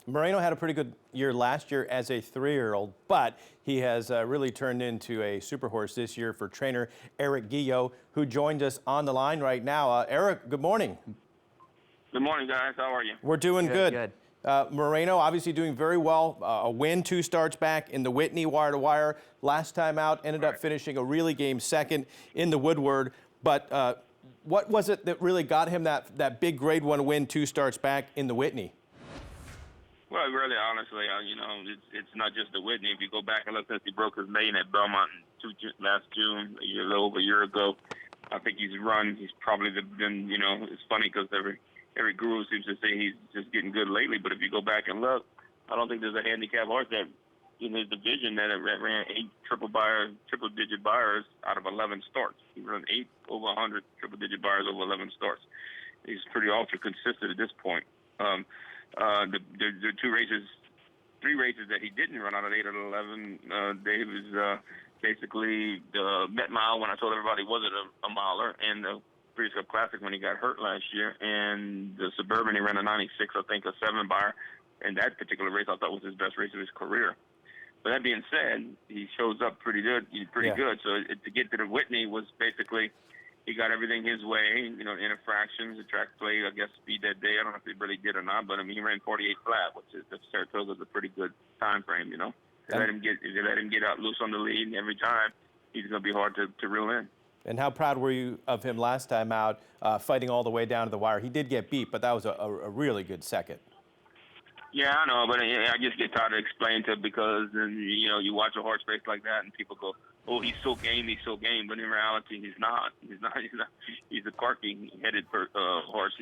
Moreno had a pretty good year last year as a 3-year-old, but he has really turned into a super horse this year for trainer Eric Guillot, who joined us on the line right now. Eric, good morning. Good morning, guys. How are you? We're doing good. Good. Moreno obviously doing very well. A win 2 starts back in the Whitney wire-to-wire. Last time out, ended up finishing a really game second in the Woodward. But what was it that really got him that big Grade 1 win 2 starts back in the Whitney? Well, really, honestly, it's not just the Whitney. If you go back and look since he broke his maiden at Belmont last June, a little over a year ago, I think he's probably been, it's funny because every guru seems to say he's just getting good lately. But if you go back and look, I don't think there's a handicap horse that in his division that ran 8 triple-digit buyers out of 11 starts. He ran 8 over 100 triple-digit buyers over 11 starts. He's pretty ultra consistent at this point. The 3 races that he didn't run out of 8 out of 11, they was basically the Met Mile when I told everybody wasn't a miler, and the Breeders' Cup Classic when he got hurt last year, and the Suburban he ran a 96, I think, a 7 buyer, and that particular race I thought was his best race of his career. But that being said, he shows up pretty good. So to get to the Whitney was basically he got everything his way. Infractions, the track play, I guess speed that day. I don't know if he really did or not, but I mean he ran 48 flat, which is Saratoga's a pretty good time frame. They let him get out loose on the lead, and every time he's going to be hard to reel in. And how proud were you of him last time out, fighting all the way down to the wire? He did get beat, but that was a really good second. Yeah, I know, but I just get tired of explaining to him because you watch a horse race like that and people go, "Oh, he's so game, but in reality, he's not. He's a quirky-headed horse.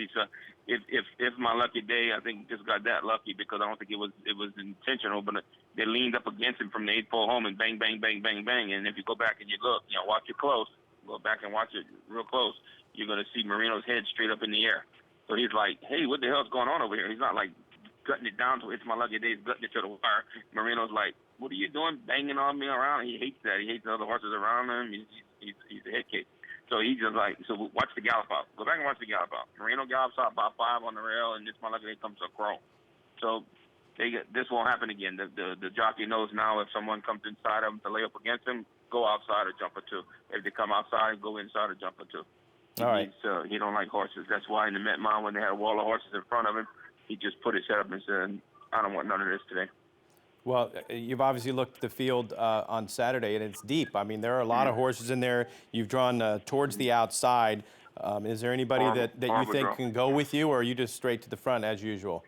If my lucky day, I think just got that lucky because I don't think it was intentional, but they leaned up against him from the 8th pole home and bang, bang, bang, bang, bang. And if you go back and you look, watch it close, go back and watch it real close, you're going to see Moreno's head straight up in the air. So he's like, "Hey, what the hell's going on over here?" He's not like gutting it down to it's my lucky day, gutting it to the wire. Moreno's like, "What are you doing, banging on me around?" He hates that. He hates the other horses around him. He's a head case. So he's just like, so watch the gallop out. Go back and watch the gallop out. Moreno gallops out by 5 on the rail, and it's my lucky day comes to a crawl. So this won't happen again. The jockey knows now if someone comes inside of him to lay up against him, go outside or jump or 2. If they come outside, go inside or jump or 2. All right. He don't like horses. That's why in the Met Mile when they had a wall of horses in front of him, he just put his head up and said, "I don't want none of this today." Well, you've obviously looked at the field on Saturday, and it's deep. I mean, there are a lot of horses in there. You've drawn towards the outside. Is there anybody that you think can go with you, or are you just straight to the front as usual?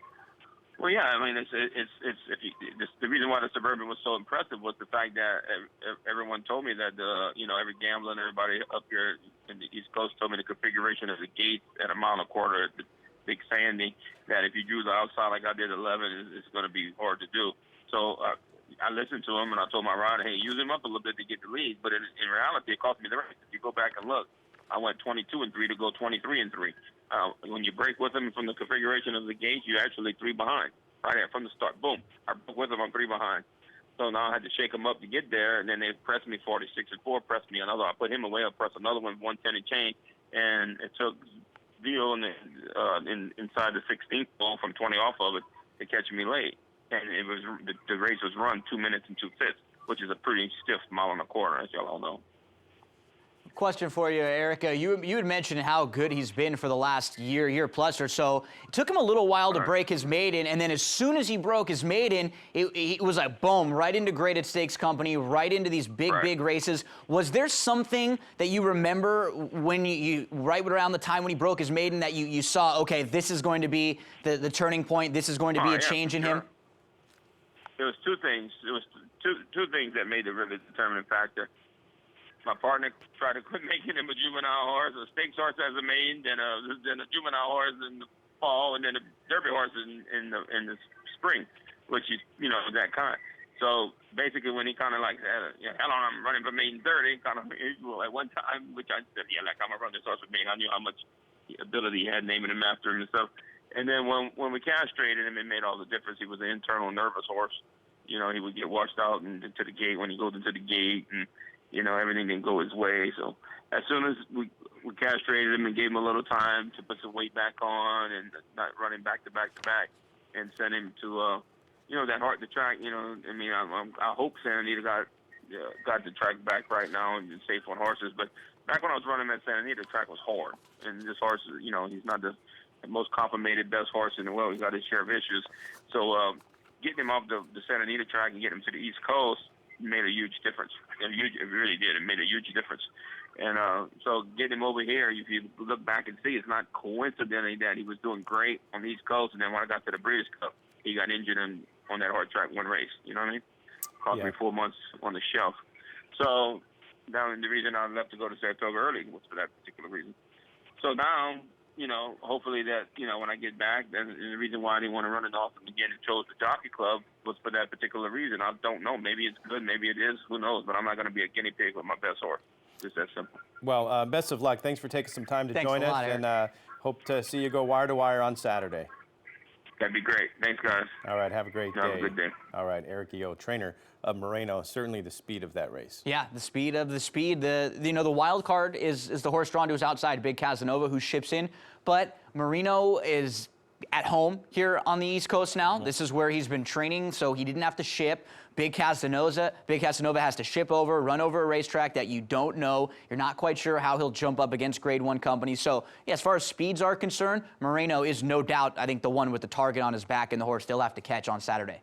Well, yeah. I mean, the reason why the Suburban was so impressive was the fact that everyone told me that every gambler and everybody up here in the East Coast told me the configuration of the gate at a mile and a quarter at the Big Sandy, that if you drew the outside like I did 11, it's going to be hard to do. So I listened to him, and I told my rider, "Hey, use him up a little bit to get the lead." But in reality, it cost me the race. If you go back and look, I went 22-3 to go 23-3. When you break with him from the configuration of the gate, you're actually 3 behind. Right there from the start. Boom. I broke with him, I'm 3 behind. So now I had to shake him up to get there, and then they pressed me 46-4, pressed me another. I put him away, I pressed another one, 110 and change, and it took Deal inside the 16th ball from 20 off of it to catch me late. And it was the race was run 2 minutes and 2/5, which is a pretty stiff mile and a quarter, as y'all all know. Question for you, Eric. You had mentioned how good he's been for the last year plus or so. It took him a little while to break his maiden, and then as soon as he broke his maiden, it was like boom, right into graded stakes company, right into these big races. Was there something that you remember when you right around the time when he broke his maiden that you saw, okay, this is going to be the turning point, this is going to be a change in him? There was 2 things. There was two things that made the really determining factor. My partner tried to quit making him a juvenile horse, a stakes horse as a maiden, then a juvenile horse in the fall, and then a derby horse in the spring, which is that kind. So basically, when he kind of like said, "Hell on, I'm running for maiden 30," kind of at one time, which I said, "Yeah, like I'm gonna run this horse with maiden." I knew how much ability he had, naming him after him and stuff. And then when we castrated him, it made all the difference. He was an internal nervous horse. He would get washed out into the gate when he goes into the gate, and everything didn't go his way. So as soon as we castrated him and gave him a little time to put some weight back on and not running back to back to back, and send him to, that hard to track. I mean, I hope Santa Anita got the track back right now and safe on horses. But back when I was running that Santa Anita, the track was hard, and this horse, he's not the most complimented best horse in the world. He's got his share of issues. So getting him off the Santa Anita track and getting him to the East Coast made a huge difference. It really did. It made a huge difference. And so getting him over here, if you look back and see, it's not coincidentally that he was doing great on the East Coast, and then when I got to the Breeders' Cup, he got injured on that hard track one race. You know what I mean? Cost me 4 months on the shelf. So now the reason I left to go to Saratoga early was for that particular reason. So now, hopefully that, when I get back, and the reason why I didn't want to run it off again and chose the Jockey Club was for that particular reason. I don't know. Maybe it's good. Maybe it is. Who knows? But I'm not going to be a guinea pig with my best horse. Just that simple. Well, best of luck. Thanks for taking some time to join us, and hope to see you go wire to wire on Saturday. That'd be great. Thanks, guys. All right, have a great day. Have a good day. All right, Eric Guillot, trainer of Moreno. Certainly the speed of that race. Yeah, the speed of the speed. The wild card is the horse drawn to his outside, Big Casanova, who ships in. But Moreno is at home here on the East Coast now. This is where he's been training, so he didn't have to ship. Big Casanova has to ship over, run over a racetrack that you don't know. You're not quite sure how he'll jump up against Grade 1 companies. So, yeah, as far as speeds are concerned, Moreno is no doubt, I think, the one with the target on his back and the horse they'll have to catch on Saturday.